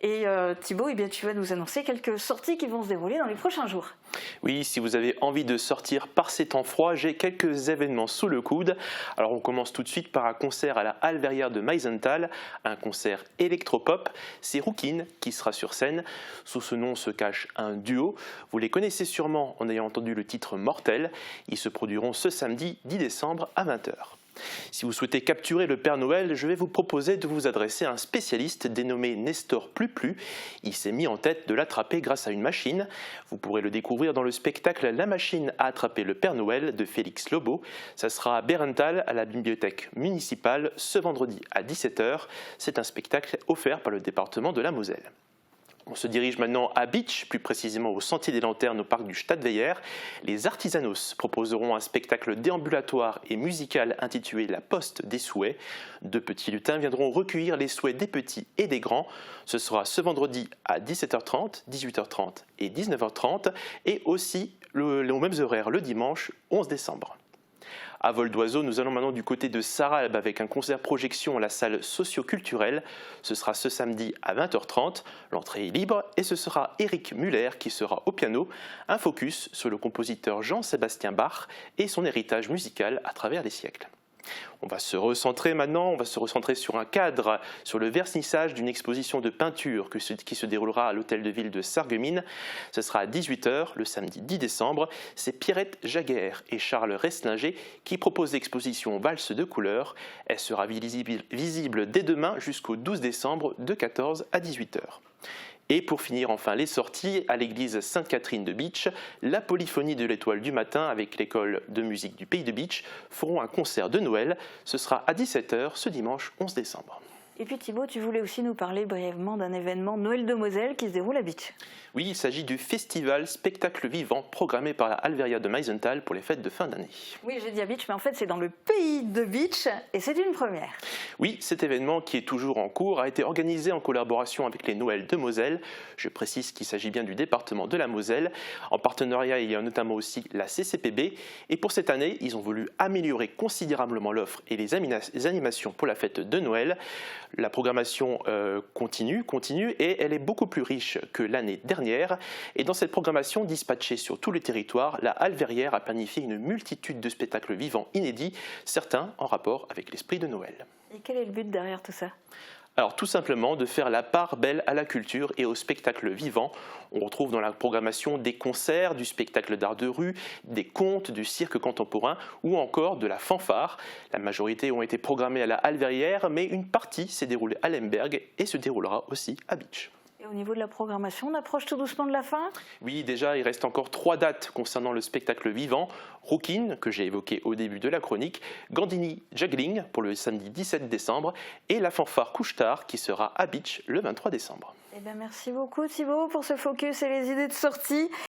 Et Thibaut, eh bien, tu vas nous annoncer quelques sorties qui vont se dérouler dans les prochains jours. Oui, si vous avez envie de sortir par ces temps froids, j'ai quelques événements sous le coude. Alors on commence tout de suite par un concert à la Halle Verrière de Meisenthal, un concert électropop. C'est Rookin qui sera sur scène. Sous ce nom se cache un duo. Vous les connaissez sûrement en ayant entendu le titre Mortel. Ils se produiront ce samedi 10 décembre à 20 h. Si vous souhaitez capturer le Père Noël, je vais vous proposer de vous adresser à un spécialiste dénommé Nestor Pluplu. Il s'est mis en tête de l'attraper grâce à une machine. Vous pourrez le découvrir dans le spectacle La machine à attraper le Père Noël de Félix Lobo. Ça sera à Bérenthal, à la bibliothèque municipale, ce vendredi à 17 h. C'est un spectacle offert par le département de la Moselle. On se dirige maintenant à Bitche, plus précisément au Sentier des Lanternes au parc du Stadtweiher. Les Artisanos proposeront un spectacle déambulatoire et musical intitulé La Poste des Souhaits. Deux petits lutins viendront recueillir les souhaits des petits et des grands. Ce sera ce vendredi à 17 h 30, 18 h 30 et 19 h 30 et aussi aux mêmes horaires le dimanche 11 décembre. À vol d'oiseau, nous allons maintenant du côté de Sarralbe avec un concert-projection à la salle socio-culturelle. Ce sera ce samedi à 20 h 30. L'entrée est libre et ce sera Eric Muller qui sera au piano. Un focus sur le compositeur Jean-Sébastien Bach et son héritage musical à travers les siècles. On va se recentrer maintenant, sur un cadre, sur le vernissage d'une exposition de peinture qui se déroulera à l'hôtel de ville de Sarreguemines. Ce sera à 18 h le samedi 10 décembre. C'est Pierrette Jaguer et Charles Restlinger qui proposent l'exposition Valse de couleurs. Elle sera visible dès demain jusqu'au 12 décembre de 14 à 18 h. Et pour finir enfin les sorties, à l'église Sainte-Catherine de Bitche, la polyphonie de l'Étoile du matin avec l'école de musique du Pays de Bitche feront un concert de Noël. Ce sera à 17 h ce dimanche 11 décembre. Et puis Thibaut, tu voulais aussi nous parler brièvement d'un événement Noël de Moselle qui se déroule à Bitche. Oui, il s'agit du festival Spectacle Vivant programmé par la Halle Verrière de Meisenthal pour les fêtes de fin d'année. Oui, j'ai dit à Bitche, mais en fait c'est dans le Pays de Bitche et c'est une première. Oui, cet événement qui est toujours en cours a été organisé en collaboration avec les Noëls de Moselle. Je précise qu'il s'agit bien du département de la Moselle. En partenariat, il y a notamment aussi la CCPB. Et pour cette année, ils ont voulu améliorer considérablement l'offre et les animations pour la fête de Noël. La programmation continue et elle est beaucoup plus riche que l'année dernière. Et dans cette programmation dispatchée sur tout le territoire, la Halle Verrière a planifié une multitude de spectacles vivants inédits, certains en rapport avec l'esprit de Noël. Et quel est le but derrière tout ça ? Alors tout simplement de faire la part belle à la culture et au spectacle vivant. On retrouve dans la programmation des concerts, du spectacle d'art de rue, des contes, du cirque contemporain ou encore de la fanfare. La majorité ont été programmées à la Halle Verrière, mais une partie s'est déroulée à Lemberg et se déroulera aussi à Bitche. Et au niveau de la programmation, on approche tout doucement de la fin ? Oui, déjà, il reste encore 3 dates concernant le spectacle vivant. Rookin, que j'ai évoqué au début de la chronique, Gandini Juggling pour le samedi 17 décembre et la fanfare Couche-Tard qui sera à Bitche le 23 décembre. Eh bien, merci beaucoup Thibaut pour ce focus et les idées de sortie.